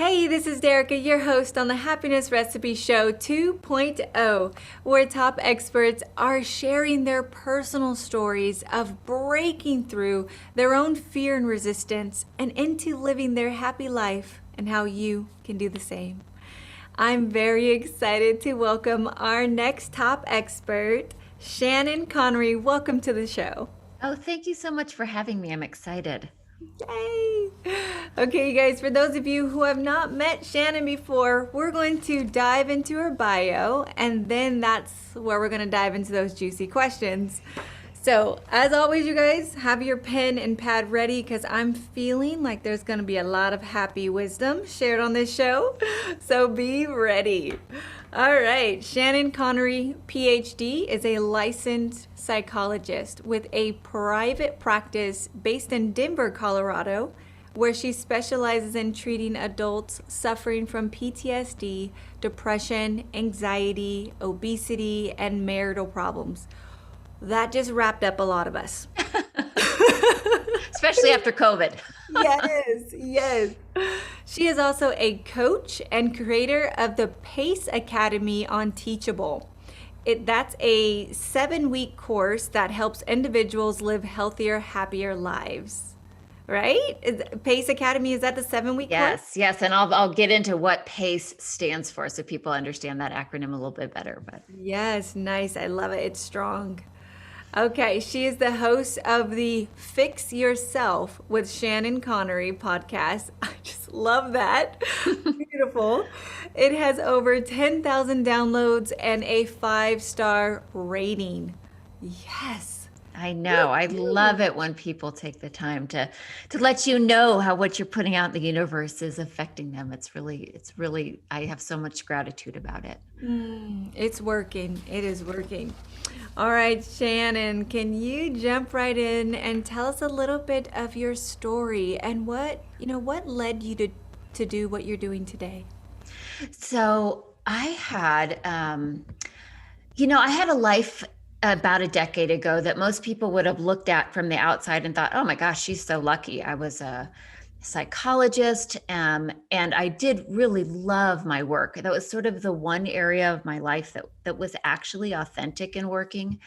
Hey, this is Derica, your host on the Happiness Recipe Show 2.0, where top experts are sharing their personal stories of breaking through their own fear and resistance and into living their happy life and how you can do the same. I'm very excited to welcome our next top expert, Shannon Connery. Welcome to the show. Oh, thank you so much for having me. I'm excited. Yay! Okay, you guys, for those of you who have not met Shannon before, we're going to dive into her bio, and then that's where we're going to dive into those juicy questions. So, as always, you guys, have your pen and pad ready because I'm feeling like there's going to be a lot of happy wisdom shared on this show. So, be ready. All right, Shannon Connery, PhD, is a licensed psychologist with a private practice based in Denver, Colorado, where she specializes in treating adults suffering from PTSD, depression, anxiety, obesity, and marital problems. That just wrapped up a lot of us. Especially after COVID. Yes, yes. She is also a coach and creator of the PACE Academy on Teachable. That's a 7-week course that helps individuals live healthier, happier lives. Right? PACE Academy, is that the 7-week course? Yes, and I'll get into what PACE stands for so people understand that acronym a little bit better. But Yes, nice. I love it. It's strong. Okay, she is the host of the Fix Yourself with Shannon Connery podcast. I just love that. Beautiful. It has over 10,000 downloads and a 5-star rating. Yes. I know I love it when people take the time to let you know how what you're putting out in the universe is affecting them. It's really I have so much gratitude about it. It's working. It is working. All right, Shannon, can you jump right in and tell us a little bit of your story and what led you to do what you're doing today? So I had a life about a decade ago that most people would have looked at from the outside and thought, oh my gosh, she's so lucky. I was a psychologist, and I did really love my work. That was sort of the one area of my life that was actually authentic in working.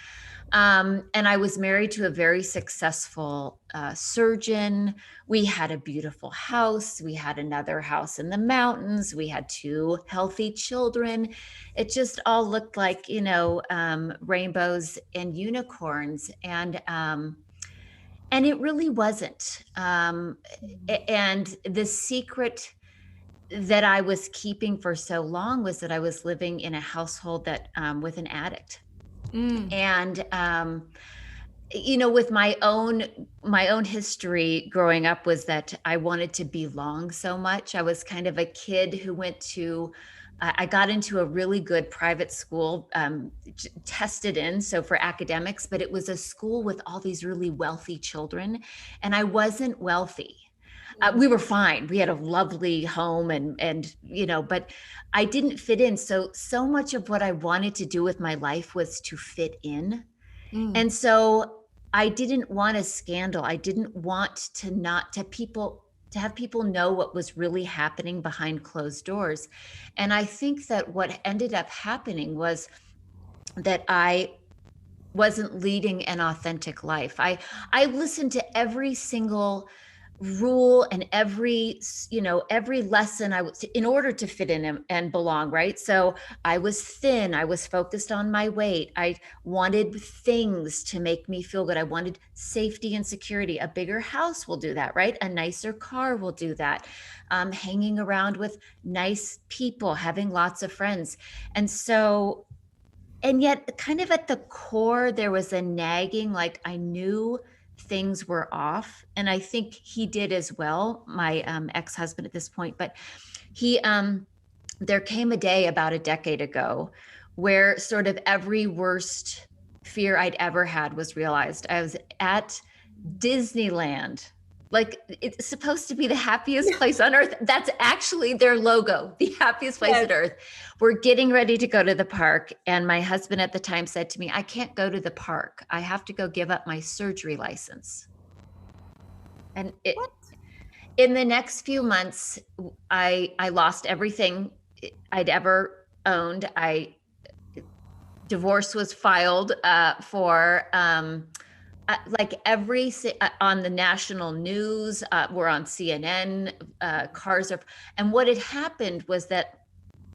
And I was married to a very successful surgeon. We had a beautiful house. We had another house in the mountains. We had 2 healthy children. It just all looked like, rainbows and unicorns. And it really wasn't. And the secret that I was keeping for so long was that I was living in a household that with an addict. Mm. And with my own history growing up was that I wanted to belong so much. I was kind of a kid who I got into a really good private school, tested in, so for academics, but it was a school with all these really wealthy children, and I wasn't wealthy. We were fine. We had a lovely home but I didn't fit in. So much of what I wanted to do with my life was to fit in. Mm. And so I didn't want a scandal. I didn't want to have people know what was really happening behind closed doors. And I think that what ended up happening was that I wasn't leading an authentic life. I listened to every single rule and every lesson I was in order to fit in and belong, right? So I was thin, I was focused on my weight, I wanted things to make me feel good, I wanted safety and security. A bigger house will do that, right? A nicer car will do that. Hanging around with nice people, having lots of friends. And yet kind of at the core there was a nagging, like I knew things were off, and I think he did as well, my ex-husband at this point. But he there came a day about a decade ago where sort of every worst fear I'd ever had was realized. I was at Disneyland. Like, it's supposed to be the happiest place on earth. That's actually their logo, the happiest place Yes. on earth. We're getting ready to go to the park. And my husband at the time said to me, I can't go to the park. I have to go give up my surgery license. And What? In the next few months, I lost everything I'd ever owned. I Divorce was filed for like on the national news. We're on CNN. Cars are, and what had happened was that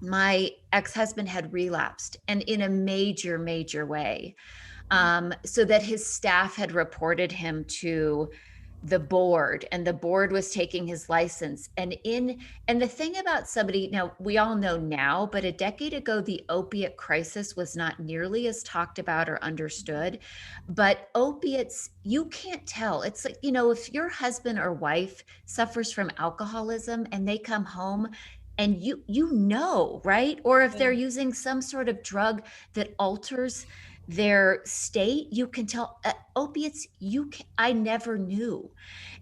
my ex-husband had relapsed, and in a major, major way. So that his staff had reported him to the board, and the board was taking his license. And the thing about somebody, now we all know now, but a decade ago the opiate crisis was not nearly as talked about or understood. But opiates, you can't tell. It's like, if your husband or wife suffers from alcoholism and they come home, and right? Or if they're Yeah. using some sort of drug that alters their state, you can tell. Opiates, I never knew.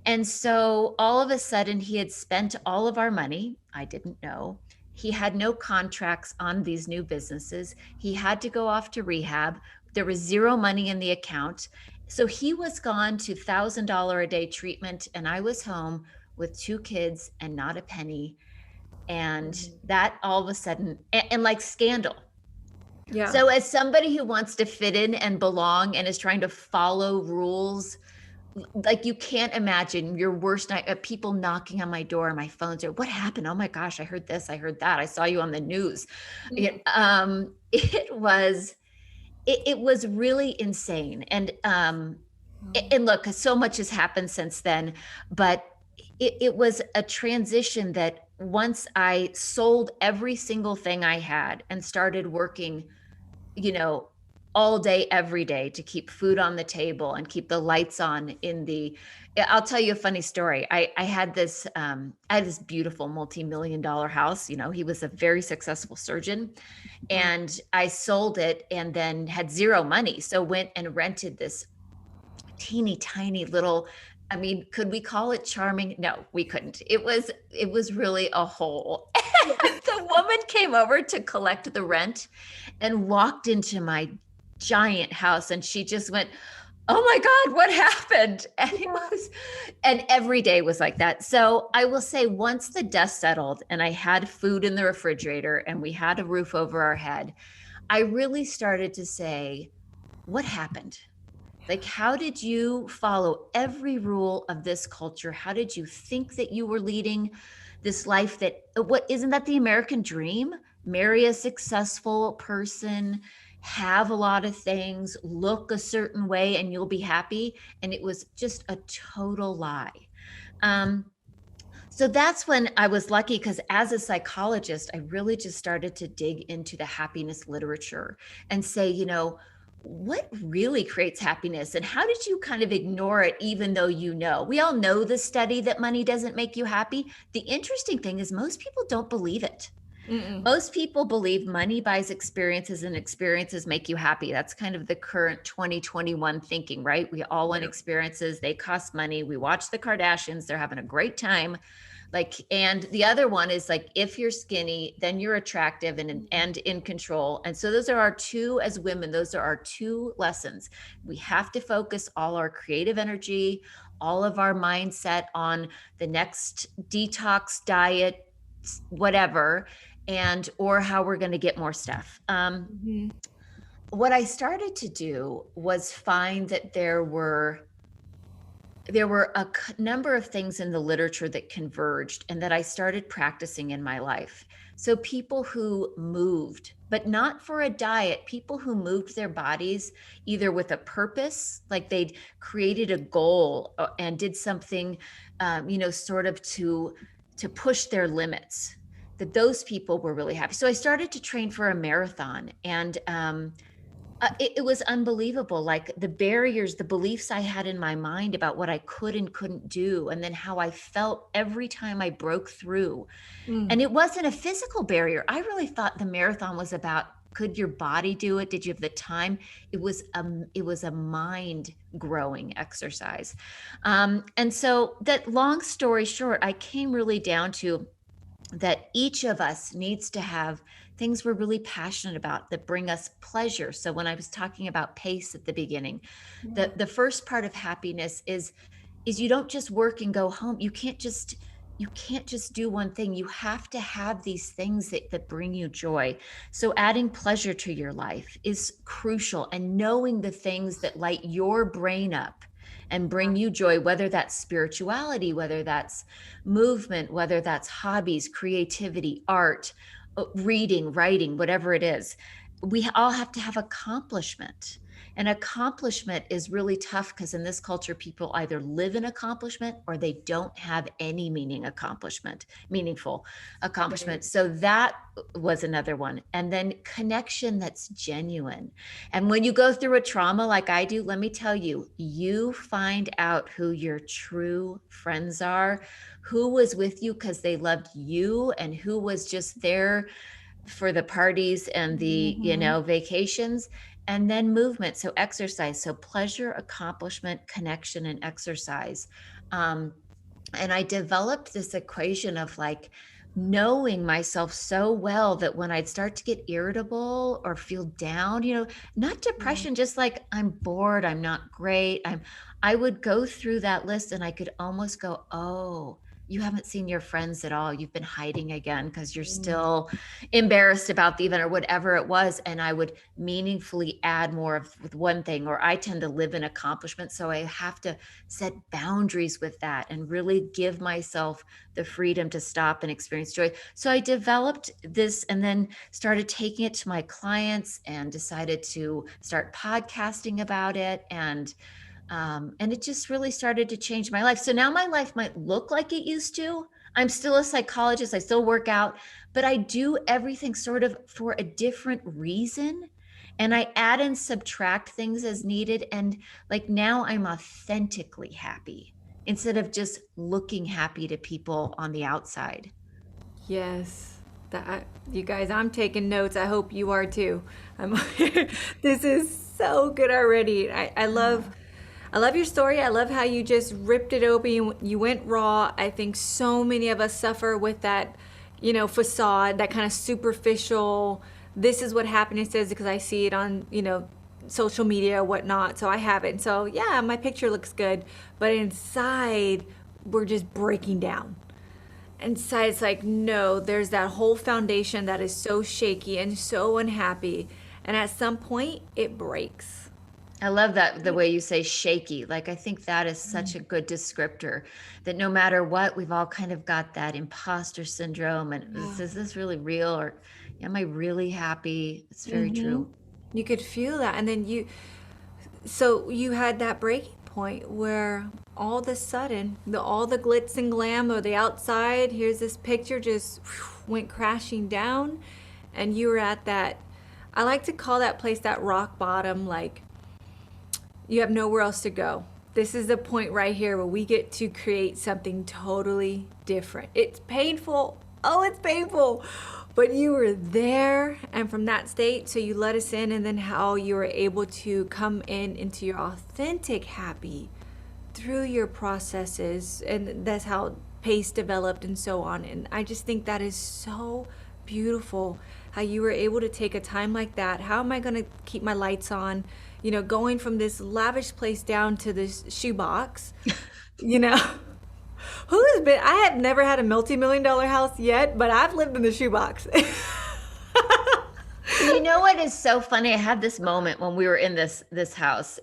And so all of a sudden he had spent all of our money. I didn't know. He had no contracts on these new businesses. He had to go off to rehab. There was zero money in the account. So he was gone to $1,000 a day treatment, and I was home with two kids and not a penny. And that all of a sudden, and like Scandal. Yeah. So as somebody who wants to fit in and belong and is trying to follow rules, like, you can't imagine your worst night, people knocking on my door, my phones are, what happened? Oh my gosh, I heard this, I heard that, I saw you on the news. It was really insane. And look, so much has happened since then, but it was a transition that once I sold every single thing I had and started working, you know, all day, every day to keep food on the table and keep the lights on I'll tell you a funny story. I had this beautiful multi-million-dollar house. He was a very successful surgeon, and I sold it and then had zero money. So went and rented this teeny tiny little, I mean, could we call it charming? No, we couldn't. It was really a hole. The woman came over to collect the rent and walked into my giant house, and she just went, "Oh my God, what happened?" And every day was like that. So I will say, once the dust settled and I had food in the refrigerator and we had a roof over our head, I really started to say, what happened? Like, how did you follow every rule of this culture? How did you think that you were leading this life what isn't that the American dream? Marry a successful person, have a lot of things, look a certain way, and you'll be happy. And it was just a total lie. So that's when I was lucky, because as a psychologist, I really just started to dig into the happiness literature and say, what really creates happiness, and how did you kind of ignore it, even though we all know the study that money doesn't make you happy. The interesting thing is most people don't believe it. Most people believe money buys experiences and experiences make you happy. That's kind of the current 2021 thinking, right? We all want experiences. They cost money. We watch the Kardashians. They're having a great time. And the other one is like, if you're skinny, then you're attractive and in control. And so those are our two, as women, those are our two lessons. We have to focus all our creative energy, all of our mindset on the next detox diet, whatever, or how we're going to get more stuff. What I started to do was find that there were a number of things in the literature that converged and that I started practicing in my life. So people who moved, but not for a diet, people who moved their bodies either with a purpose, like they'd created a goal and did something, sort of to push their limits, that those people were really happy. So I started to train for a marathon, and it was unbelievable. Like, the barriers, the beliefs I had in my mind about what I could and couldn't do, and then how I felt every time I broke through. And it wasn't a physical barrier. I really thought the marathon was about, could your body do it? Did you have the time? It was a mind growing exercise. And so, that long story short, I came really down to that each of us needs to have things we're really passionate about that bring us pleasure. So when I was talking about pace at the beginning, the first part of happiness is you don't just work and go home. You can't just you can't just do one thing. You have to have these things that bring you joy. So adding pleasure to your life is crucial, and knowing the things that light your brain up and bring you joy, whether that's spirituality, whether that's movement, whether that's hobbies, creativity, art, reading, writing, whatever it is. We all have to have accomplishment. And accomplishment is really tough because in this culture, people either live in accomplishment or they don't have any meaningful accomplishment. Right. So that was another one. And then connection that's genuine. And when you go through a trauma like I do, let me tell you, you find out who your true friends are, who was with you because they loved you, and who was just there for the parties and the, Mhm. vacations. And then movement, so exercise, so pleasure, accomplishment, connection, and exercise. um, and I developed this equation of like knowing myself so well that when I'd start to get irritable or feel down, not Yeah. depression, just like I'm bored, I'm not great, I would go through that list and I could almost go, oh, you haven't seen your friends at all. You've been hiding again because you're Mm. still embarrassed about the event or whatever it was. And I would meaningfully add more of with one thing, or I tend to live in accomplishment. So I have to set boundaries with that and really give myself the freedom to stop and experience joy. So I developed this and then started taking it to my clients and decided to start podcasting about it. And it just really started to change my life. So now my life might look like it used to. I'm still a psychologist, I still work out, but I do everything sort of for a different reason. And I add and subtract things as needed. And like now I'm authentically happy instead of just looking happy to people on the outside. Yes. You guys, I'm taking notes. I hope you are too. I'm This is so good already. I love your story. I love how you just ripped it open. You went raw. I think so many of us suffer with that, facade, that kind of superficial, this is what happiness is because I see it on, social media, whatnot. So I have it. And so, yeah, my picture looks good. But inside, we're just breaking down. Inside, it's like, no, there's that whole foundation that is so shaky and so unhappy. And at some point, it breaks. I love that the way you say shaky. Like, I think that is such a good descriptor that no matter what, we've all kind of got that imposter syndrome. And Yeah. is this really real? Or am I really happy? It's very Mm-hmm. true. You could feel that. And then so you had that breaking point where all of a sudden, all the glitz and glam of the outside, here's this picture just went crashing down. And you were at that, I like to call that place that rock bottom, like you have nowhere else to go. This is the point right here where we get to create something totally different. It's painful. Oh, it's painful. But you were there, and from that state, so you let us in, and then how you were able to come into your authentic happy through your processes, and that's how pace developed and so on. And I just think that is so beautiful how you were able to take a time like that. How am I going to keep my lights on, going from this lavish place down to this shoebox, you know who has been, I have never had a multi-million-dollar house yet, but I've lived in the shoebox. You know what is so funny? I had this moment when we were in this house.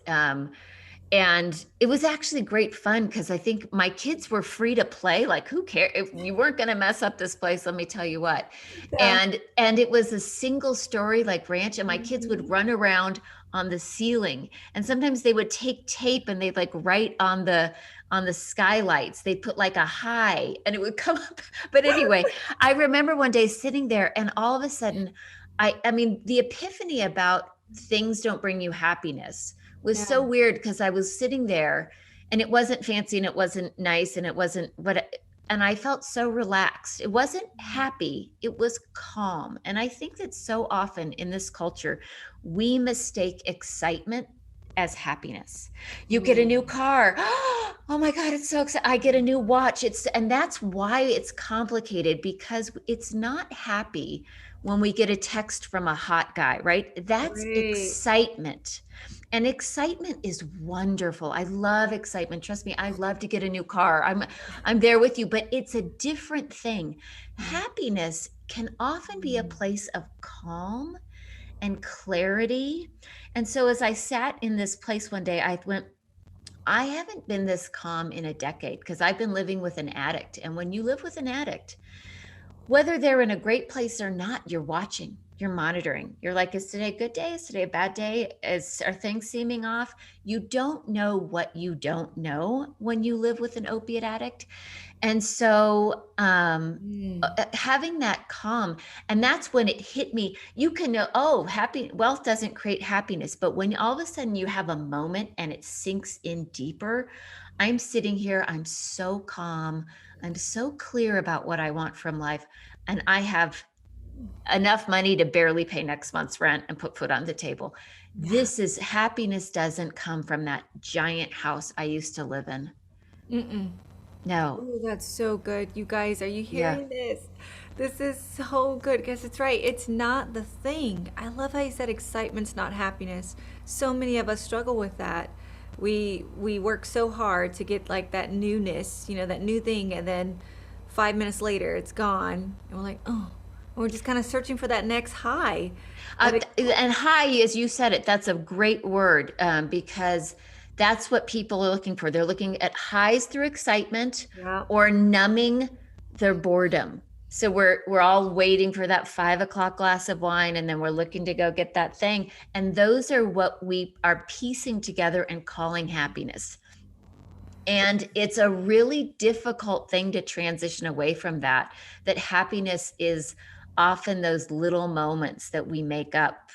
And it was actually great fun because I think my kids were free to play. Like, who cares? If you weren't going to mess up this place, let me tell you what. Yeah. And it was a single story like ranch, and my kids would Mhm. run around on the ceiling. And sometimes they would take tape and they'd like write on the skylights. They'd put like a hi and it would come up. But anyway, I remember one day sitting there and all of a sudden, I mean, the epiphany about things don't bring you happiness was Yeah. so weird because I was sitting there and it wasn't fancy and it wasn't nice and it wasn't what, and I felt so relaxed. It wasn't happy, it was calm. And I think that so often in this culture, we mistake excitement as happiness. You get a new car. Oh my God, it's so exciting. I get a new watch. And that's why it's complicated, because it's not happy when we get a text from a hot guy, right? That's Right. excitement. And excitement is wonderful. I love excitement. Trust me, I love to get a new car. I'm there with you, but it's a different thing. Happiness can often be a place of calm and clarity. And so as I sat in this place one day, I went, I haven't been this calm in a decade, because I've been living with an addict. And when you live with an addict, whether they're in a great place or not, you're watching, you're monitoring. You're like, is today a good day? Is today a bad day? Are things seeming off? You don't know what you don't know when you live with an opiate addict. And so Mm. having that calm, and that's when it hit me. You can know, oh, happy wealth doesn't create happiness, but when all of a sudden you have a moment and it sinks in deeper, I'm sitting here, I'm so calm, I'm so clear about what I want from life, and I have enough money to barely pay next month's rent and put food on the table. Yeah. This is happiness doesn't come from that giant house I used to live in. Mm-mm. No. Oh, that's so good. You guys, are you Yeah. hearing this? This is so good because it's right. It's not the thing. I love how you said excitement's not happiness. So many of us struggle with that. We work so hard to get like that newness, that new thing, and then 5 minutes later it's gone, and we're like, oh, and we're just kind of searching for that next high. But And high, as you said it, that's a great word, because that's what people are looking for. They're looking at highs through excitement yeah. or numbing their boredom. So we're all waiting for that 5 o'clock glass of wine, and then we're looking to go get that thing. And those are what we are piecing together and calling happiness. And it's a really difficult thing to transition away from that, that happiness is often those little moments that we make up,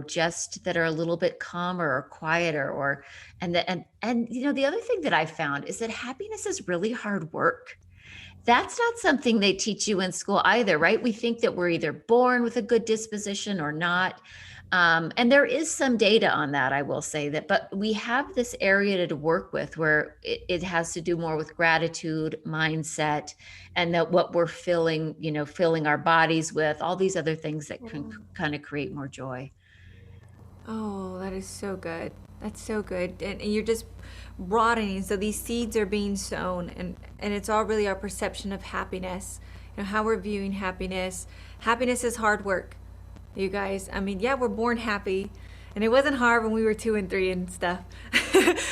just that are a little bit calmer or quieter, or, and the other thing that I found is that happiness is really hard work. That's not something they teach you in school either, right? We think that we're either born with a good disposition or not. And there is some data on that, I will say that, but we have this area to work with where it has to do more with gratitude, mindset, and that what we're filling our bodies with, all these other things that can kind of create more joy. Oh, that is so good. That's so good. And you're just broadening. So these seeds are being sown, and it's all really our perception of happiness, how we're viewing happiness. Happiness is hard work, you guys. I mean, yeah, we're born happy, and it wasn't hard when we were 2 and 3 and stuff.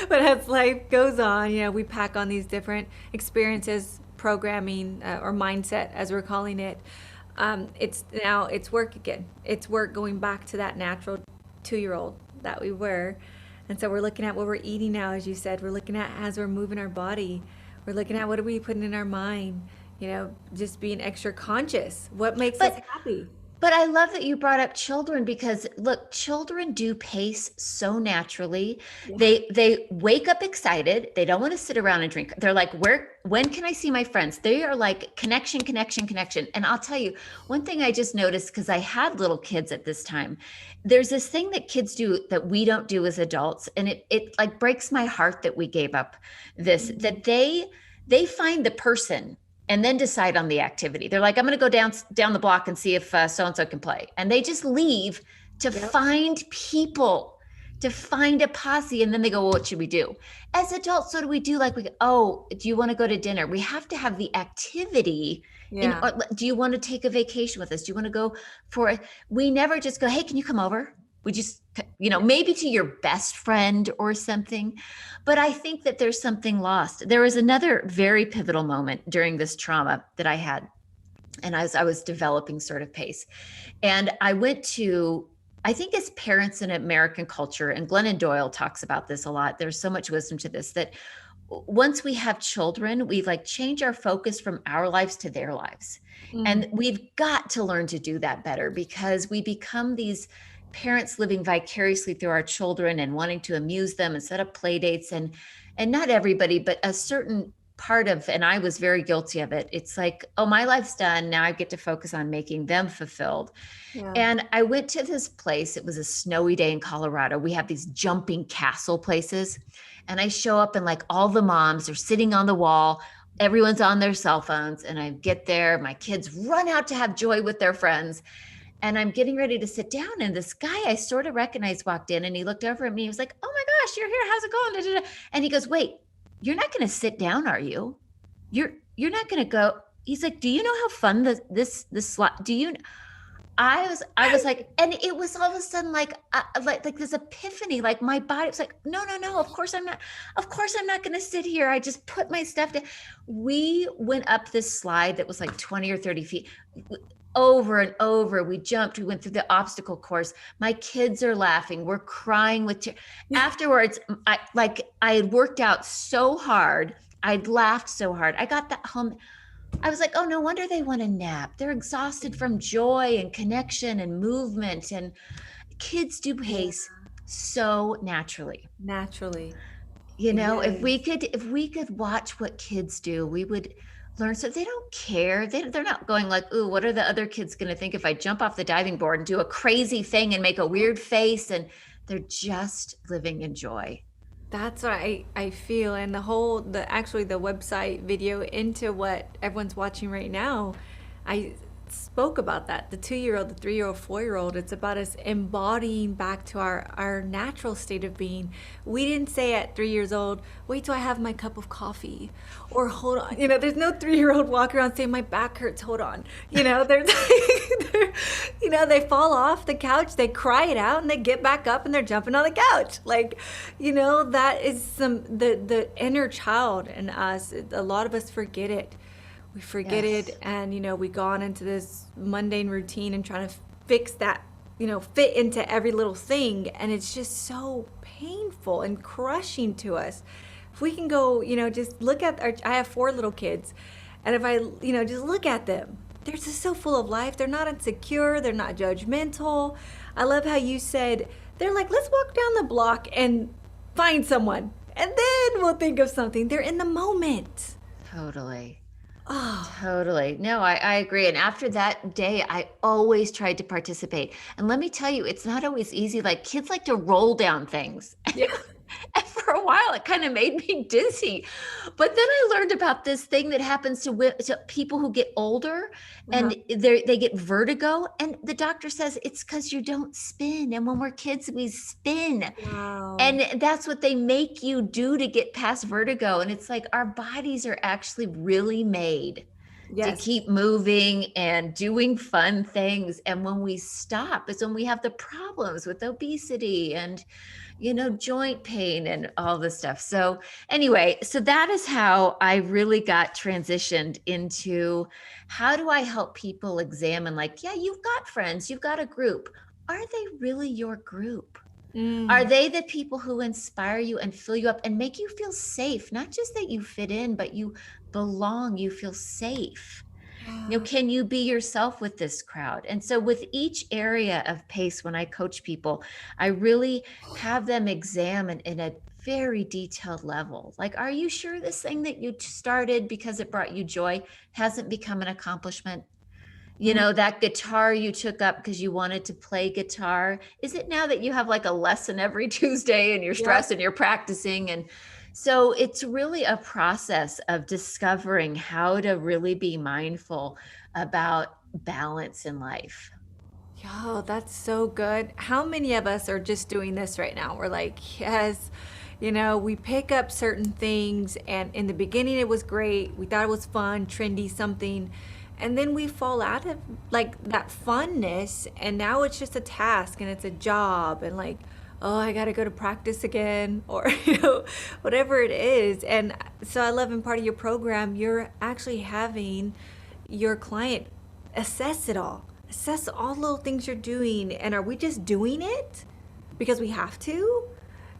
But as life goes on, we pack on these different experiences, programming, or mindset, as we're calling it. It's work again. It's work going back to that natural 2-year-old that we were. And so we're looking at what we're eating now, as you said. We're looking at as we're moving our body. We're looking at what are we putting in our mind, just being extra conscious. What makes us But happy? But I love that you brought up children, because look, children do pace so naturally. Yeah. They wake up excited. They don't want to sit around and drink. They're like, when can I see my friends? They are like connection, connection, connection. And I'll tell you, one thing I just noticed, because I had little kids at this time, there's this thing that kids do that we don't do as adults. And it like breaks my heart that we gave up this, that they find the person and then decide on the activity. They're like, I'm going to go down the block and see if so and so can play, and they just leave to Yep. find people, to find a posse, and then they go, well, what should we do? As adults, what do we do? Like, oh, do you want to go to dinner? We have to have the activity. Yeah. Do you want to take a vacation with us? Do you want to go for? We never just go, hey, can you come over? We just, maybe to your best friend or something. But I think that there's something lost. There was another very pivotal moment during this trauma that I had. And as I was developing sort of pace, and I went to, I think as parents in American culture, and Glennon Doyle talks about this a lot, there's so much wisdom to this, that once we have children, we like change our focus from our lives to their lives. Mm. And we've got to learn to do that better, because we become these parents living vicariously through our children and wanting to amuse them and set up play dates, and not everybody, but a certain part of, and I was very guilty of it. It's like, oh, my life's done. Now I get to focus on making them fulfilled. Yeah. And I went to this place. It was a snowy day in Colorado. We have these jumping castle places. And I show up and like all the moms are sitting on the wall. Everyone's on their cell phones. And I get there. My kids run out to have joy with their friends. And I'm getting ready to sit down. And this guy I sort of recognized walked in and he looked over at me. He was like, oh my gosh, you're here. How's it going? Da, da, da. And he goes, wait, you're not going to sit down, are you? You're not going to go. He's like, do you know how fun this slot? Do you? I was like, and it was all of a sudden like this epiphany. Like my body was like, no. Of course I'm not. Of course I'm not going to sit here. I just put my stuff down. We went up this slide that was like 20 or 30 feet. Over and over, we jumped. We went through the obstacle course. My kids are laughing. We're crying with tears. Afterwards, I had worked out so hard. I'd laughed so hard. I got that home. I was like, oh, no wonder they want a nap. They're exhausted from joy and connection and movement. And kids do pace so naturally. Naturally. If we could watch what kids do, we would learn. So they don't care. They're not going like, ooh, what are the other kids going to think if I jump off the diving board and do a crazy thing and make a weird face? And they're just living in joy. That's what I feel. And the website video into what everyone's watching right now, I spoke about that. The 2-year-old, the 3-year-old, 4-year-old, it's about us embodying back to our natural state of being. We didn't say at 3 years old, wait till I have my cup of coffee, or hold on. There's no 3-year-old walking around saying my back hurts, hold on. There's they fall off the couch, they cry it out, and they get back up and they're jumping on the couch. That is the inner child in us. A lot of us forget it. We forget Yes. it, and we go on into this mundane routine and trying to fix that, fit into every little thing, and it's just so painful and crushing to us. If we can go, just look at I have 4 little kids, and if I, just look at them, they're just so full of life. They're not insecure. They're not judgmental. I love how you said they're like, let's walk down the block and find someone, and then we'll think of something. They're in the moment. Totally. Oh, Totally. No, I agree. And after that day, I always tried to participate. And let me tell you, it's not always easy. Like kids like to roll down things. yeah. And for a while, it kind of made me dizzy. But then I learned about this thing that happens to people who get older and they get vertigo. And the doctor says it's because you don't spin. And when we're kids, we spin. Wow. And that's what they make you do to get past vertigo. And it's like our bodies are actually really made to Yes. keep moving and doing fun things. And when we stop is when we have the problems with obesity and joint pain and all this stuff. So anyway, so that is how I really got transitioned into how do I help people examine like, yeah, you've got friends, you've got a group. Are they really your group? Are they the people who inspire you and fill you up and make you feel safe? Not just that you fit in, but you belong, you feel safe. Can you be yourself with this crowd? And so with each area of pace, when I coach people, I really have them examine in a very detailed level. Like, are you sure this thing that you started because it brought you joy hasn't become an accomplishment? That guitar you took up because you wanted to play guitar, is it now that you have like a lesson every Tuesday and you're stressed and you're practicing? And so it's really a process of discovering how to really be mindful about balance in life. Yo, that's so good. How many of us are just doing this right now? We're like, yes, we pick up certain things, and in the beginning it was great. We thought it was fun, trendy, something. And then we fall out of like that funness, and now it's just a task and it's a job, and like, oh, I got to go to practice again, or whatever it is. And so I love in part of your program, you're actually having your client assess it all. Assess all the little things you're doing, and are we just doing it because we have to?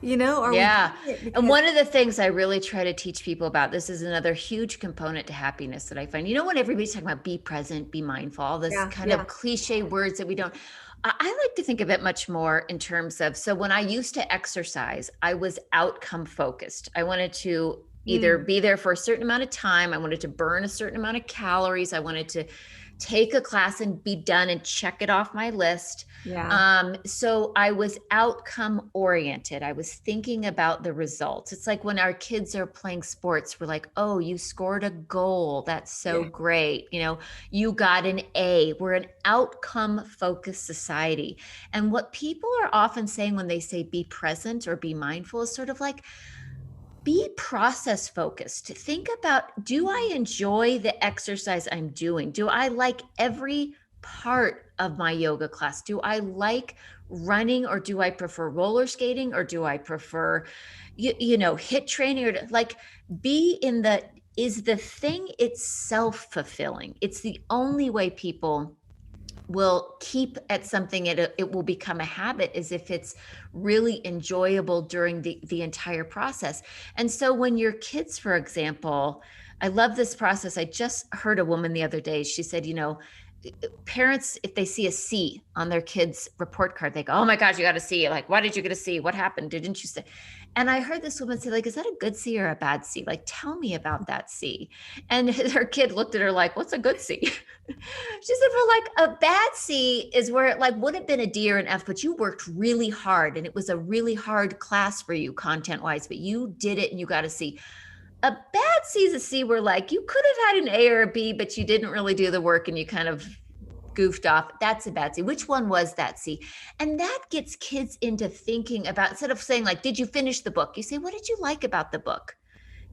Are Yeah. we doing it And because one of the things I really try to teach people about, this is another huge component to happiness that I find. When everybody's talking about be present, be mindful, all this kind of cliche words that we don't, I like to think of it much more in terms of, so when I used to exercise, I was outcome focused. I wanted to either be there for a certain amount of time. I wanted to burn a certain amount of calories. I wanted to take a class and be done and check it off my list. Yeah. So I was outcome oriented. I was thinking about the results. It's like when our kids are playing sports, we're like, oh, you scored a goal. That's so Yeah. great. You know, you got an A. We're an outcome focused society. And what people are often saying when they say be present or be mindful is sort of like, be process focused. Think about, do I enjoy the exercise I'm doing? Do I like every part of my yoga class? Do I like running, or do I prefer roller skating, or do I prefer hit training, or like be in the, is the thing itself fulfilling? It's the only way people will keep at something, it will become a habit, as if it's really enjoyable during the entire process. And so when your kids, for example, I love this process. I just heard a woman the other day, she said, parents, if they see a C on their kids' report card, they go, oh my gosh, you got a C. Like, why did you get a C? What happened? Didn't you say? And I heard this woman say, like, is that a good C or a bad C? Like, tell me about that C. And her kid looked at her like, what's a good C? She said, well, like, a bad C is where it like would have been a D or an F, but you worked really hard and it was a really hard class for you content wise, but you did it and you got a C. A bad C is a C where like you could have had an A or a B, but you didn't really do the work and you kind of goofed off. That's a bad C. Which one was that C? And that gets kids into thinking about, instead of saying like, did you finish the book? You say, what did you like about the book?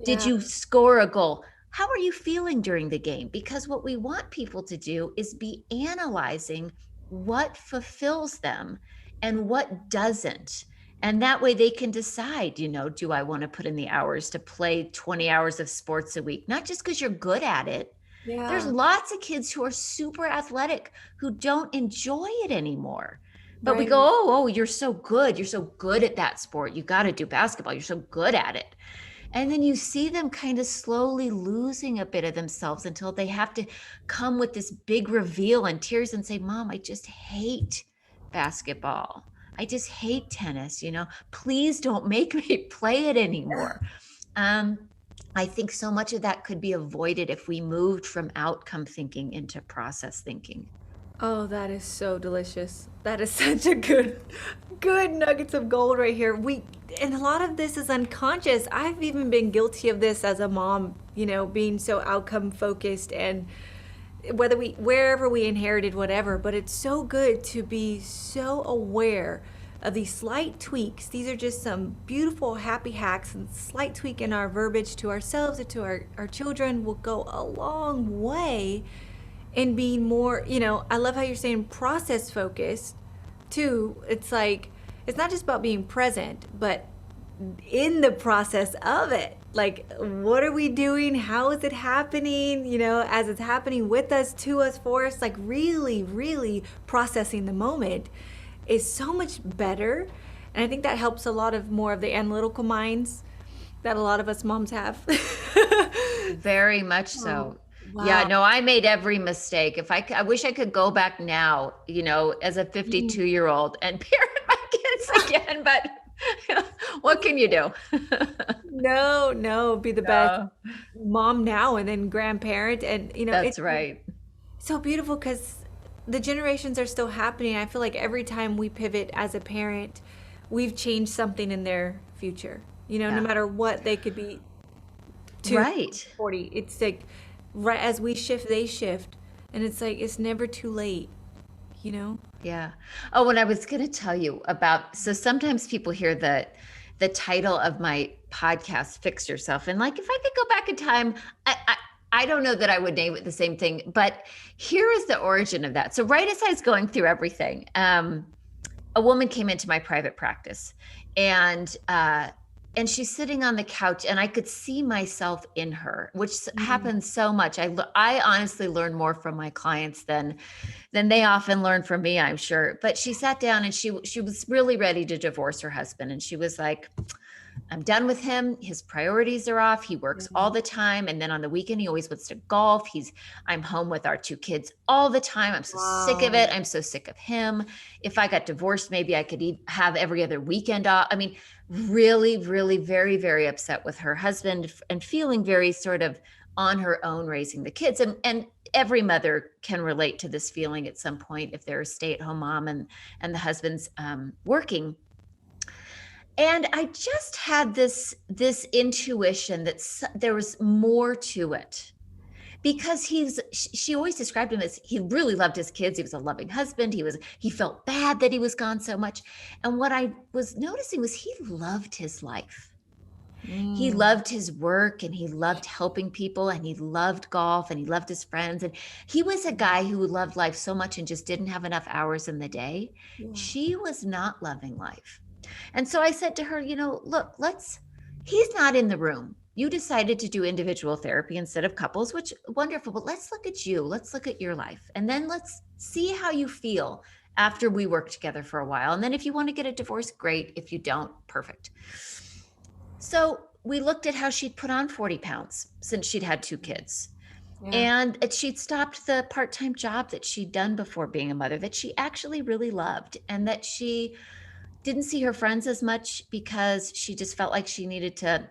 Did Yeah. you score a goal? How are you feeling during the game? Because what we want people to do is be analyzing what fulfills them and what doesn't. And that way they can decide, do I want to put in the hours to play 20 hours of sports a week? Not just because you're good at it. There's Yeah. lots of kids who are super athletic who don't enjoy it anymore. But we Right. go, oh, you're so good. You're so good at that sport. You got to do basketball. You're so good at it. And then you see them kind of slowly losing a bit of themselves until they have to come with this big reveal and tears and say, Mom, I just hate basketball. I just hate tennis. Please don't make me play it anymore. I think so much of that could be avoided if we moved from outcome thinking into process thinking. Oh, that is so delicious. That is such a good nuggets of gold right here. And a lot of this is unconscious. I've even been guilty of this as a mom, being so outcome focused, and wherever we inherited whatever, but it's so good to be so aware of these slight tweaks. These are just some beautiful happy hacks, and slight tweak in our verbiage to ourselves or to our children will go a long way in being more, I love how you're saying process focused too. It's like, it's not just about being present, but in the process of it. Like, what are we doing? How is it happening? As it's happening with us, to us, for us, like really, really processing the moment is so much better. And I think that helps a lot of more of the analytical minds that a lot of us moms have. Very much so. Wow. Yeah, no, I made every mistake. I wish I could go back now, as a 52-year-old and parent my kids again, but what can you do? No, be the best mom now and then grandparent. And, That's it's right. so beautiful because the generations are still happening. I feel like every time we pivot as a parent, we've changed something in their future, no Yeah. matter what they could be to Right. 40. It's like, right as we shift, they shift. And it's like, it's never too late, Yeah. Oh, and I was going to tell you about, so sometimes people hear the title of my podcast, Fix Yourself. And like, if I could go back in time, I don't know that I would name it the same thing, but here is the origin of that. So right as I was going through everything, a woman came into my private practice, and she's sitting on the couch, and I could see myself in her, which happens so much. I honestly learn more from my clients than they often learn from me, I'm sure. But she sat down and she was really ready to divorce her husband. And she was like, I'm done with him. His priorities are off. He works all the time. And then on the weekend, he always wants to golf. I'm home with our 2 kids all the time. I'm so sick of it. Wow. I'm so sick of him. If I got divorced, maybe I could have every other weekend off. I mean, really, really very, very upset with her husband and feeling very sort of on her own raising the kids. And every mother can relate to this feeling at some point if they're a stay-at-home mom and the husband's working. And I just had this intuition that there was more to it, because she always described him as, he really loved his kids. He was a loving husband. He felt bad that he was gone so much. And what I was noticing was he loved his life. He loved his work, and he loved helping people, and he loved golf, and he loved his friends. And he was a guy who loved life so much and just didn't have enough hours in the day. Yeah. She was not loving life. And so I said to her, look, he's not in the room. You decided to do individual therapy instead of couples, which wonderful, but let's look at you. Let's look at your life. And then let's see how you feel after we work together for a while. And then if you want to get a divorce, great. If you don't, perfect. So we looked at how she'd put on 40 pounds since she'd had 2 kids. Yeah. And she'd stopped the part-time job that she'd done before being a mother that she actually really loved, and that she didn't see her friends as much because she just felt like she needed to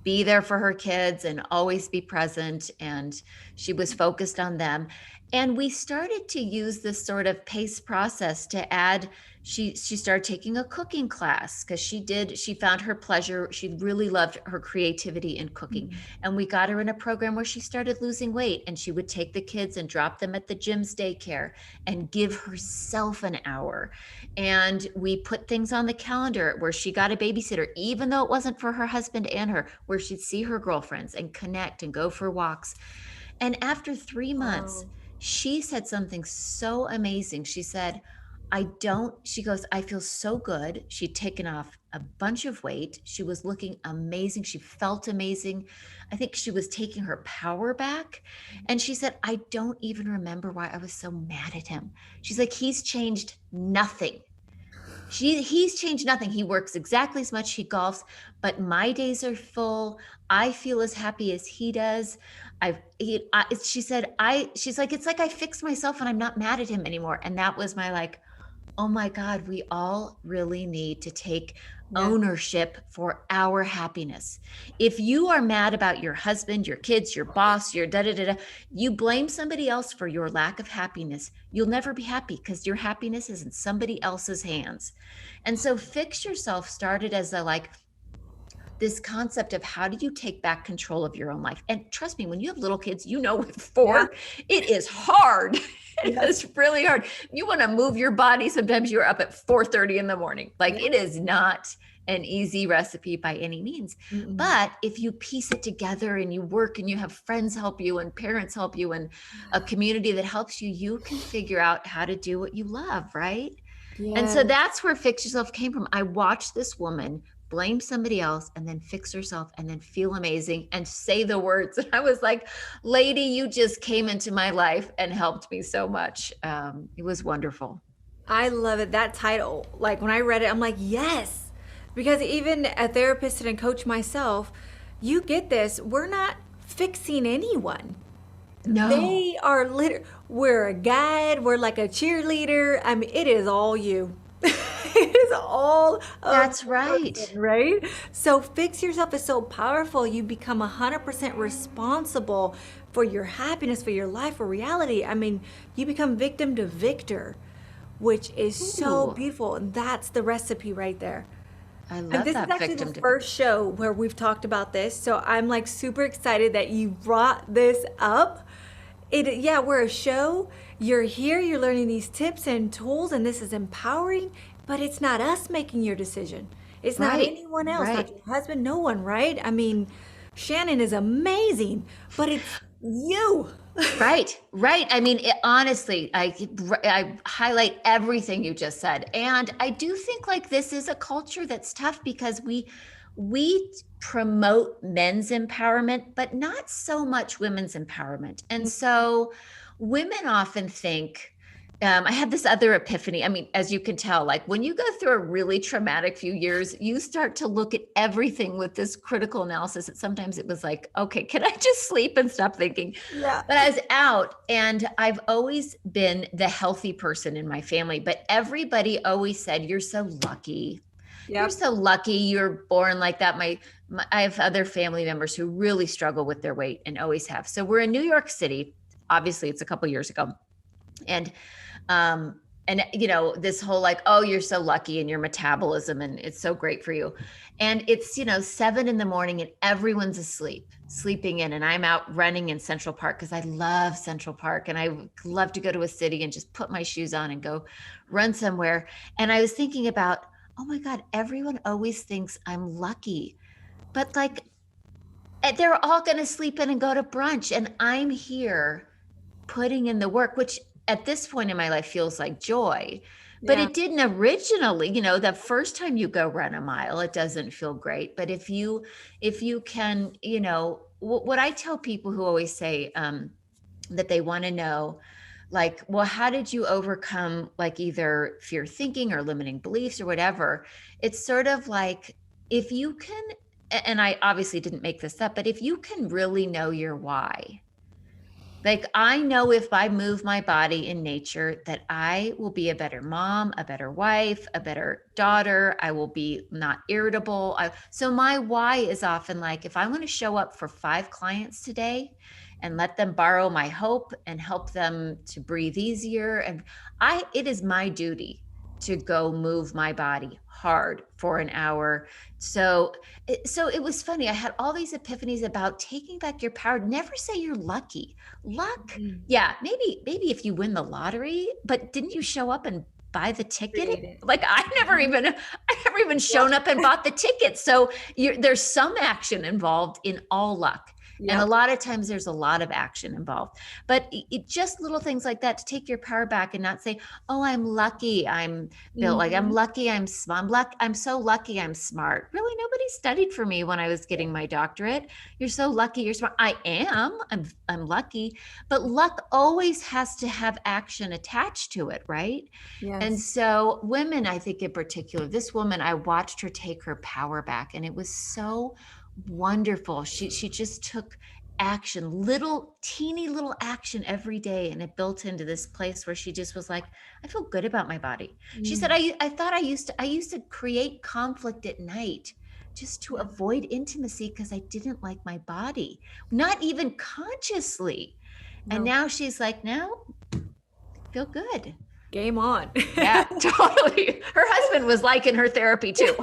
be there for her kids and always be present, and she was focused on them. And we started to use this sort of pace process to add, she started taking a cooking class because she found her pleasure. She really loved her creativity in cooking. Mm-hmm. And we got her in a program where she started losing weight, and she would take the kids and drop them at the gym's daycare and give herself an hour. And we put things on the calendar where she got a babysitter, even though it wasn't for her husband and her, where she'd see her girlfriends and connect and go for walks. And after 3 months, she said something so amazing. She said, she goes, I feel so good. She'd taken off a bunch of weight. She was looking amazing. She felt amazing. I think she was taking her power back. And she said, I don't even remember why I was so mad at him. She's like, he's changed nothing. He's changed nothing. He works exactly as much. He golfs, but my days are full. I feel as happy as he does. She's like, it's like I fixed myself and I'm not mad at him anymore. And that was my like, oh my God, we all really need to take ownership for our happiness. If you are mad about your husband, your kids, your boss, your you blame somebody else for your lack of happiness, you'll never be happy because your happiness is in somebody else's hands. And so Fix Yourself started as this concept of how do you take back control of your own life? And trust me, when you have little kids, with 4, it is hard. It's really hard. You want to move your body. Sometimes you're up at 4:30 in the morning. It is not an easy recipe by any means. Mm-mm. But if you piece it together and you work and you have friends help you and parents help you and a community that helps you, you can figure out how to do what you love, right? Yes. And so that's where Fix Yourself came from. I watched this woman blame somebody else and then fix herself and then feel amazing and say the words. And I was like, lady, you just came into my life and helped me so much. It was wonderful. I love it. That title, when I read it, I'm like, yes, because even a therapist and a coach myself, you get this. We're not fixing anyone. No. They are we're a guide. We're like a cheerleader. I mean, it is all you. It is all. That's right. Person, right? So Fix Yourself is so powerful. You become 100% responsible for your happiness, for your life, for reality. I mean, you become victim to victor, which is so beautiful. And that's the recipe right there. I love and this that. Is actually the first show where we've talked about this. So I'm super excited that you brought this up. We're a show. You're here, you're learning these tips and tools, and this is empowering, but it's not us making your decision. It's not anyone else, not your husband, no one, right? I mean, Shannon is amazing, but it's you. Right. I mean, honestly, I highlight everything you just said. And I do think this is a culture that's tough because we promote men's empowerment, but not so much women's empowerment. And so women often think, I had this other epiphany. I mean, as you can tell, like when you go through a really traumatic few years, you start to look at everything with this critical analysis. And sometimes it was like, okay, can I just sleep and stop thinking? Yeah. But I was out, and I've always been the healthy person in my family, but everybody always said, you're so lucky. You're Yep. so lucky you're born like that. I have other family members who really struggle with their weight and always have. So we're in New York City. Obviously, it's a couple years ago. And this whole like, oh, you're so lucky in your metabolism and it's so great for you. And it's 7 a.m. and everyone's sleeping in, and I'm out running in Central Park because I love Central Park, and I love to go to a city and just put my shoes on and go run somewhere. And I was thinking about, oh my God, everyone always thinks I'm lucky, but like they're all going to sleep in and go to brunch, and I'm here putting in the work, which at this point in my life feels like joy. But Yeah. it didn't originally. The first time you go run a mile, it doesn't feel great. But if you can, what I tell people who always say that they want to know, like, well, how did you overcome like either fear thinking or limiting beliefs or whatever? It's sort of like, if you can, and I obviously didn't make this up, but if you can really know your why. Like, I know if I move my body in nature that I will be a better mom, a better wife, a better daughter. I will be not irritable. So my why is often like, if I want to show up for 5 clients today and let them borrow my hope and help them to breathe easier, and it is my duty to go move my body hard for an hour. So it was funny. I had all these epiphanies about taking back your power. Never say you're lucky. Luck, yeah, maybe if you win the lottery, but didn't you show up and buy the ticket? Like I never even shown up and bought the ticket. So there's some action involved in all luck. Yep. And a lot of times there's a lot of action involved, but it just little things like that to take your power back and not say, oh, I'm lucky. I'm built like I'm lucky. I'm so lucky. I'm smart. Really, nobody studied for me when I was getting my doctorate. You're so lucky. You're smart. I am. I'm lucky, but luck always has to have action attached to it, right? Yes. And so women, I think in particular, this woman, I watched her take her power back, and it was so wonderful. She just took action, teeny little action every day, and it built into this place where she just was like, I feel good about my body. She said, I thought I used to create conflict at night just to avoid intimacy because I didn't like my body, not even consciously. No. And now she's like, no, feel good. Game on. Yeah, totally. Her husband was liking her therapy too.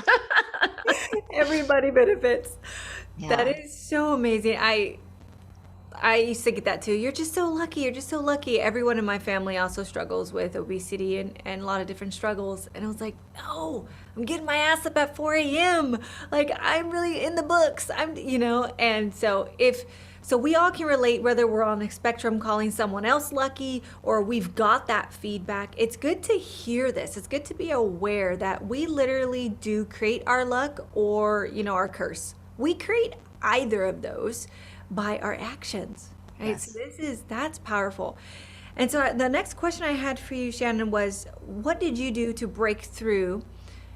Everybody benefits. Yeah. That is so amazing. I used to get that too. You're just so lucky. You're just so lucky. Everyone in my family also struggles with obesity and a lot of different struggles. And I was like, no, I'm getting my ass up at 4 a.m. Like I'm really in the books. And so we all can relate, whether we're on the spectrum calling someone else lucky or we've got that feedback. It's good to hear this. It's good to be aware that we literally do create our luck or, our curse. We create either of those by our actions, right? Yes. So that's powerful. And so the next question I had for you, Shannon, was what did you do to break through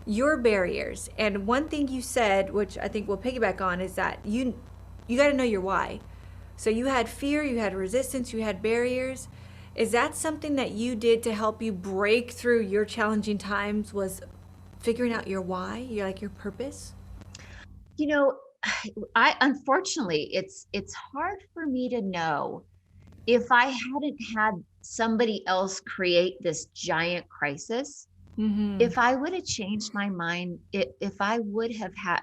your barriers? And one thing you said, which I think we'll piggyback on, is that you got to know your why. So you had fear, you had resistance, you had barriers. Is that something that you did to help you break through your challenging times, was figuring out your why, your purpose? I unfortunately, it's hard for me to know if I hadn't had somebody else create this giant crisis, if I would have changed my mind, if I would have had,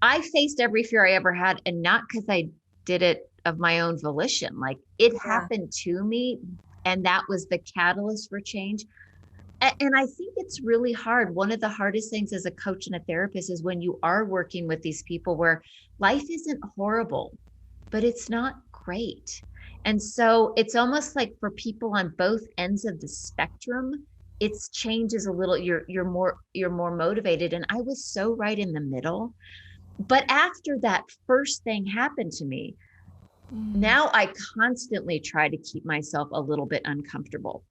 I faced every fear I ever had, and not because I did it of my own volition. Like it happened to me, and that was the catalyst for change. And I think it's really hard. One of the hardest things as a coach and a therapist is when you are working with these people where life isn't horrible, but it's not great. And so it's almost like for people on both ends of the spectrum, it's changes a little. You're more motivated. And I was so right in the middle. But after that first thing happened to me, now I constantly try to keep myself a little bit uncomfortable.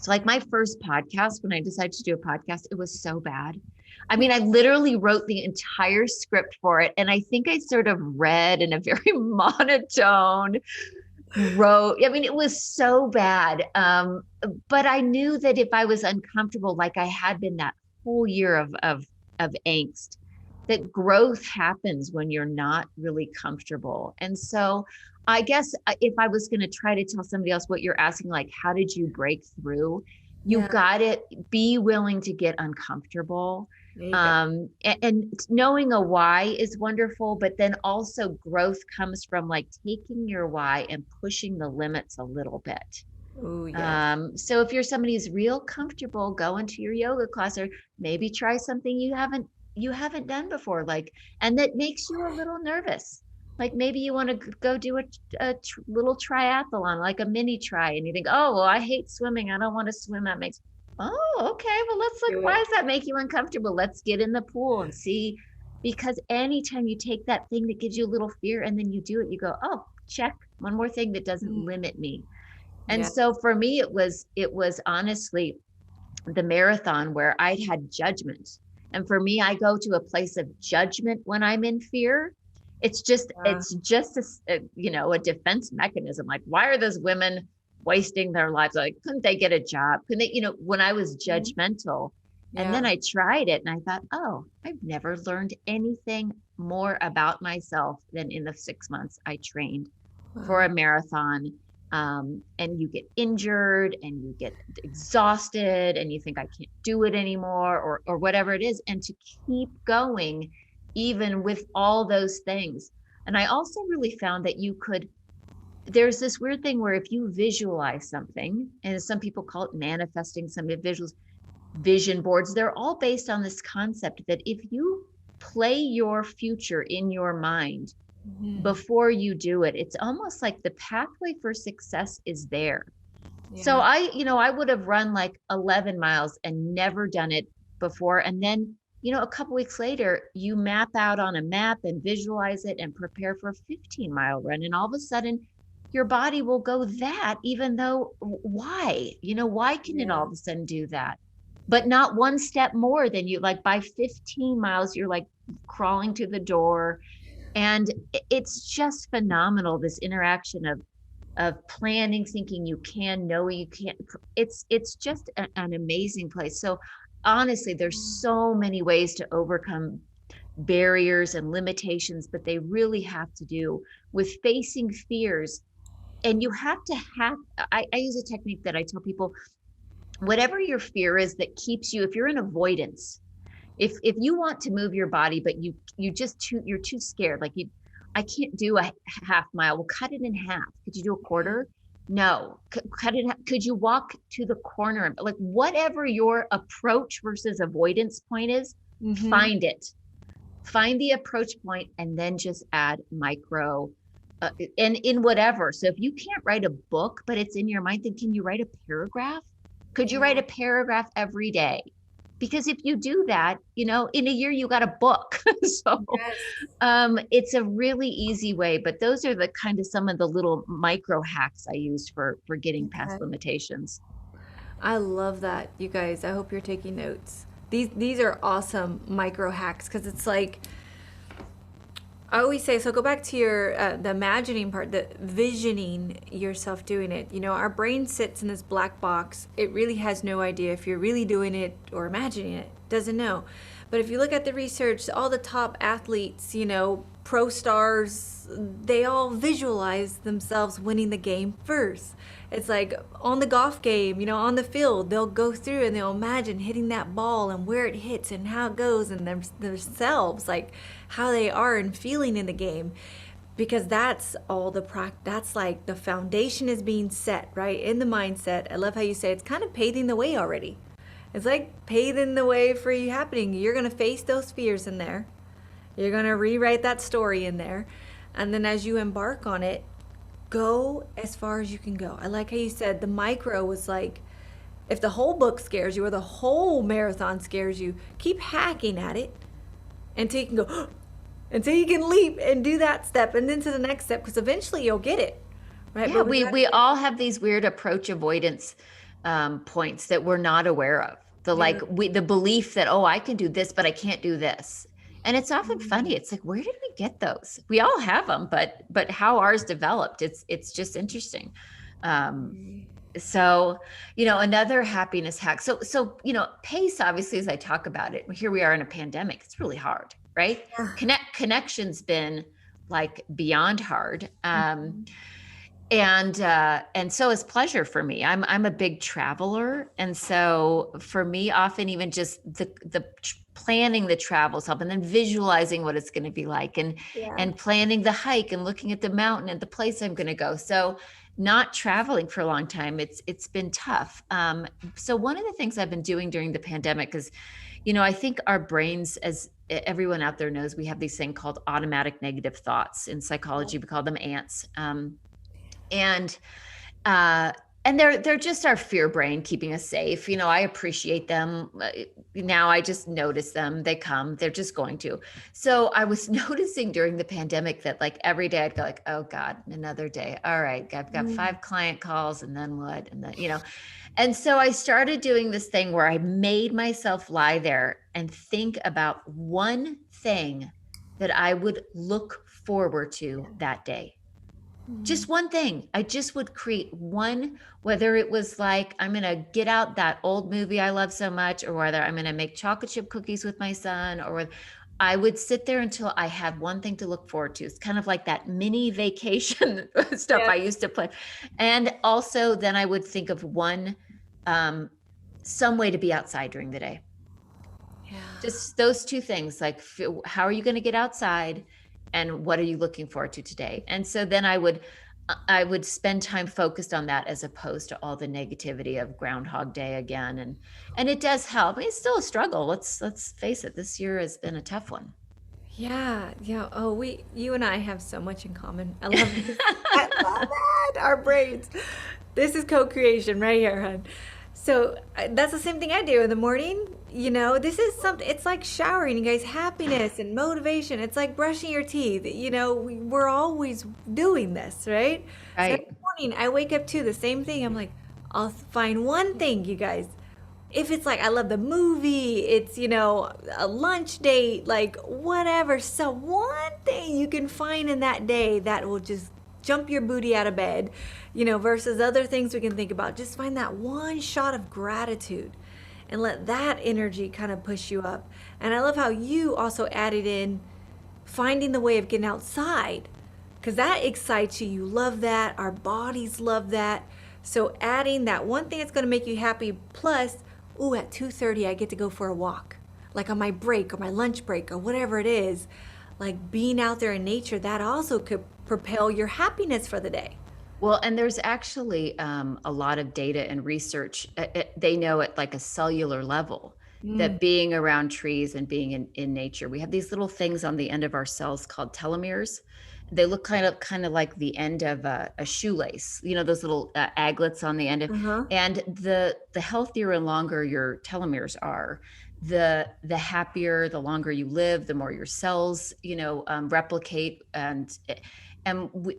So like my first podcast, when I decided to do a podcast, it was so bad. I mean, I literally wrote the entire script for it. And I think I sort of read in a very monotone, I mean, it was so bad. But I knew that if I was uncomfortable, like I had been that whole year of angst, that growth happens when you're not really comfortable. And so I guess if I was going to try to tell somebody else what you're asking, like, how did you break through? You Yeah. got to be willing to get uncomfortable. There you go. And knowing a why is wonderful, but then also growth comes from like taking your why and pushing the limits a little bit. Oh, yes. So if you're somebody who's real comfortable, go into your yoga class or maybe try something you haven't done before, like, and that makes you a little nervous. Like maybe you want to go do a little triathlon, like a mini tri, and you think, oh, well, I hate swimming. I don't want to swim. That makes, oh, okay. Well, let's look. Do Why it. does that make you uncomfortable? Let's get in the pool and see. Because anytime you take that thing that gives you a little fear and then you do it, you go, oh, check. One more thing that doesn't limit me. And Yeah. so for me, it was honestly the marathon where I'd had judgment. And for me, I go to a place of judgment when I'm in fear. It's just a defense mechanism. Like, why are those women wasting their lives? Like, couldn't they get a job? Couldn't they, when I was judgmental. And then I tried it and I thought, oh, I've never learned anything more about myself than in the 6 months I trained for a marathon. And you get injured and you get exhausted and you think I can't do it anymore or whatever it is. And to keep going, even with all those things. And I also really found that there's this weird thing where if you visualize something, and some people call it manifesting, some visuals, vision boards, they're all based on this concept that if you play your future in your mind, before you do it, it's almost like the pathway for success is there. Yeah. So I would have run like 11 miles and never done it before. And then, a couple weeks later, you map out on a map and visualize it and prepare for a 15-mile run. And all of a sudden, your body will go that, even though why? Why can it all of a sudden do that? But not one step more than you, like by 15 miles, you're like crawling to the door. And it's just phenomenal, this interaction of planning, thinking you can, know you can't. It's just an amazing place. So honestly, there's so many ways to overcome barriers and limitations, but they really have to do with facing fears. And you have to I use a technique that I tell people, whatever your fear is that keeps you, if you're in avoidance, if you want to move your body, but you're too scared, like I can't do a half mile. Well, cut it in half. Could you do a quarter? No. Cut it. Could you walk to the corner? Like whatever your approach versus avoidance point is, find it. Find the approach point and then just add micro and in whatever. So if you can't write a book, but it's in your mind, then can you write a paragraph? Could you write a paragraph every day? Because if you do that, in a year, you got a book. So it's a really easy way, but those are the kind of some of the little micro hacks I used for getting past limitations. I love that, you guys. I hope you're taking notes. These are awesome micro hacks because it's like, I always say, so go back to your the imagining part, the visioning yourself doing it. Our brain sits in this black box. It really has no idea if you're really doing it or imagining it. Doesn't know. But if you look at the research, all the top athletes, pro stars, they all visualize themselves winning the game first. It's like on the golf game, on the field, they'll go through and they'll imagine hitting that ball and where it hits and how it goes and themselves, like how they are and feeling in the game. Because that's all that's like the foundation is being set, right? In the mindset. I love how you say it's kind of paving the way already. It's like paving the way for you happening. You're going to face those fears in there. You're going to rewrite that story in there. And then as you embark on it, go as far as you can go. I like how you said the micro was like, if the whole book scares you or the whole marathon scares you, keep hacking at it until you can go, until you can leap and do that step and then to the next step, because eventually you'll get it. Right? Yeah, we all have these weird approach avoidance points that we're not aware of. Yeah. The belief that, oh, I can do this, but I can't do this. And it's often funny. Mm. It's like, where did we get those? We all have them, but how ours developed, it's just interesting. Um, so, another happiness hack. So, pace, obviously, as I talk about it, here we are in a pandemic, it's really hard, right? Yeah. Connection's been like beyond hard. Mhm. And so is pleasure for me. I'm a big traveler, and so for me, often even just the planning the travels help, and then visualizing what it's going to be like, and Yeah. and planning the hike, and looking at the mountain and the place I'm going to go. So not traveling for a long time, it's been tough. So one of the things I've been doing during the pandemic is, I think our brains, as everyone out there knows, we have these thing called automatic negative thoughts. In psychology, we call them ants. And uh and they're just our fear brain keeping us safe. I appreciate them. Now I just notice them. They come, they're just going to. So I was noticing during the pandemic that, like, every day I'd go like, oh God, another day. All right, I've got Mm. 5 client calls, and then what? And then, and so I started doing this thing where I made myself lie there and think about one thing that I would look forward to that day. Mm. Just one thing. I just would create one, whether it was like, I'm going to get out that old movie I love so much, or whether I'm going to make chocolate chip cookies with my son, or I would sit there until I had one thing to look forward to. It's kind of like that mini vacation stuff Yeah. I used to play. And also then I would think of um, some way to be outside during the day. Yeah. Just those two things, like, how are you going to get outside, and what are you looking forward to today? And so then I would spend time focused on that, as opposed to all the negativity of Groundhog Day again. And it does help. It's still a struggle. Let's face it. This year has been a tough one. Yeah, yeah. Oh, you and I have so much in common. I love this. I love it. Our brains. This is co-creation right here, hon. So that's the same thing I do in the morning. This is something, it's like showering, you guys, happiness and motivation. It's like brushing your teeth. We're always doing this, right? So Right. every morning I wake up to the same thing. I'm like, I'll find one thing, you guys. If it's like I love the movie, it's a lunch date, like whatever. So one thing you can find in that day that will just jump your booty out of bed, versus other things we can think about. Just find that one shot of gratitude and let that energy kind of push you up. And I love how you also added in finding the way of getting outside, because that excites you. You love that. Our bodies love that. So adding that one thing that's going to make you happy, plus, ooh, at 2:30 I get to go for a walk, like on my break or my lunch break or whatever it is. Like being out there in nature, that also could propel your happiness for the day. Well, and there's actually a lot of data and research. They know at like a cellular level Mm. that being around trees and being in nature, we have these little things on the end of our cells called telomeres. They look kind of like the end of a shoelace. Those little aglets on the end of. Uh-huh. And the healthier and longer your telomeres are, the happier, the longer you live, the more your cells replicate. And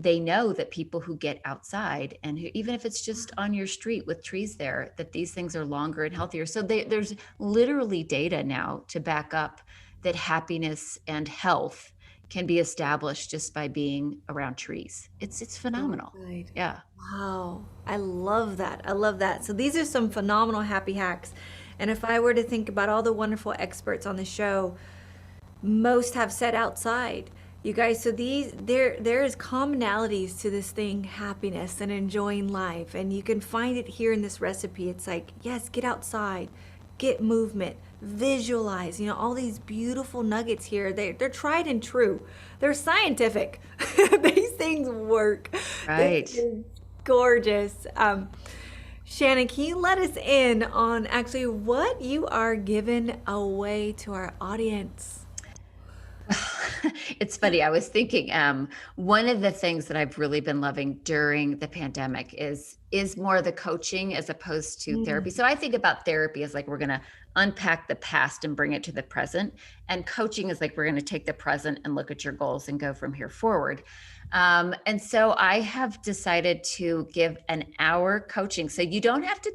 they know that people who get outside, and even if it's just on your street with trees there, that these things are longer and healthier. So there's literally data now to back up that happiness and health can be established just by being around trees. It's phenomenal. Outside. Yeah. Wow. I love that. I love that. So these are some phenomenal happy hacks. And if I were to think about all the wonderful experts on the show, most have said outside. You guys, so there is commonalities to this thing, happiness and enjoying life, and you can find it here in this recipe. It's like, yes, get outside, get movement, visualize, all these beautiful nuggets here. They're tried and true. They're scientific. These things work. This Right. is gorgeous. Shannon, can you let us in on actually what you are giving away to our audience? It's funny. I was thinking, one of the things that I've really been loving during the pandemic is more the coaching as opposed to therapy. Mm. So I think about therapy as like, we're going to unpack the past and bring it to the present, and coaching is like, we're going to take the present and look at your goals and go from here forward. And so I have decided to give an hour coaching. So you don't have to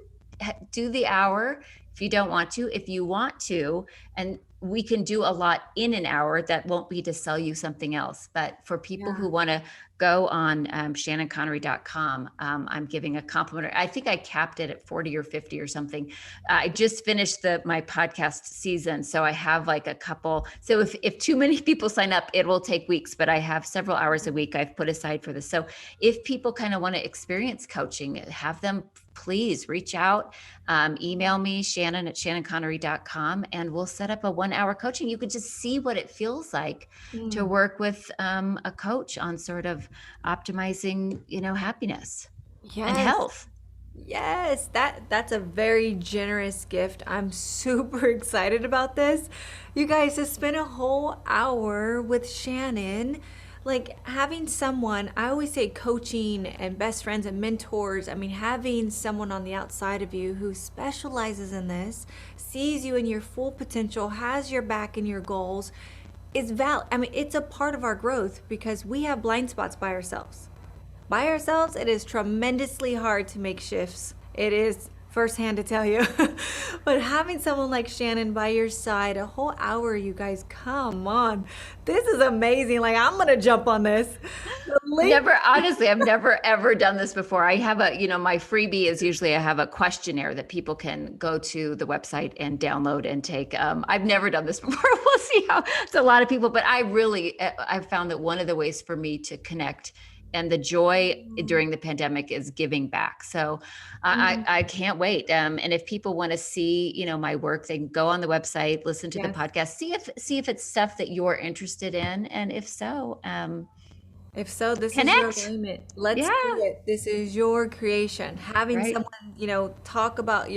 do the hour if you don't want to. If you want to, and we can do a lot in an hour that won't be to sell you something else. But for people who want to go on shannonconnery.com, I'm giving a complimentary. I think I capped it at 40 or 50 or something. I just finished my podcast season, so I have like a couple. So if too many people sign up, it will take weeks, but I have several hours a week I've put aside for this. So if people kind of want to experience coaching, have them please reach out, email me, Shannon at shannonconnery.com, and we'll set up a 1-hour coaching. You could just see what it feels like to work with a coach on sort of optimizing, happiness and health. Yes, that's a very generous gift. I'm super excited about this. You guys, to spend a whole hour with Shannon, like having someone, I always say coaching and best friends and mentors. I mean, having someone on the outside of you who specializes in this, sees you in your full potential, has your back in your goals, is valid. I mean, it's a part of our growth because we have blind spots by ourselves. By ourselves, it is tremendously hard to make shifts. It is firsthand to tell you. But having someone like Shannon by your side, a whole hour, you guys, come on. This is amazing. Like, I'm going to jump on this. Honestly, I've never ever done this before. I have my freebie is usually I have a questionnaire that people can go to the website and download and take. I've never done this before. We'll see how it's a lot of people, but I've found that one of the ways for me to connect and the joy during the pandemic is giving back. So I can't wait. And if people want to see, my work, they can go on the website, listen to the podcast, see if it's stuff that you're interested in. And if so, this connect. is your limit. Let's do it. This is your creation. Having someone, talk about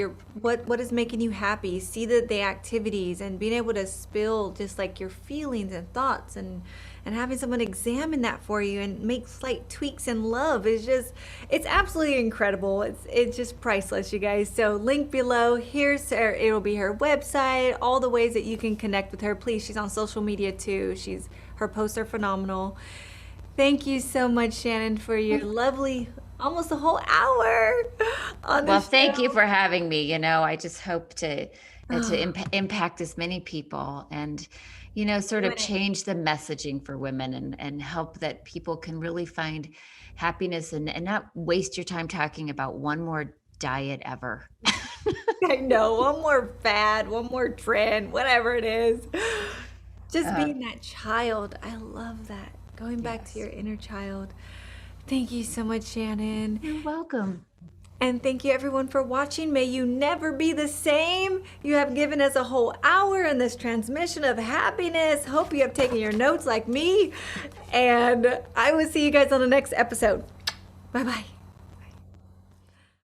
what is making you happy, see the activities, and being able to spill just like your feelings and thoughts, and having someone examine that for you and make slight tweaks and love is it's absolutely incredible. It's just priceless, you guys. So link below. It'll be her website, all the ways that you can connect with her. Please, she's on social media too. Her posts are phenomenal. Thank you so much, Shannon, for your lovely, almost a whole hour on the show. Thank you for having me. I just hope to impact as many people and, sort of change the messaging for women and help that people can really find happiness and not waste your time talking about one more diet ever. I know, one more fad, one more trend, whatever it is. Just being that child. I love that. Going back to your inner child. Thank you so much, Shannon. You're welcome. And thank you everyone for watching. May you never be the same. You have given us a whole hour in this transmission of happiness. Hope you have taken your notes like me. And I will see you guys on the next episode. Bye-bye.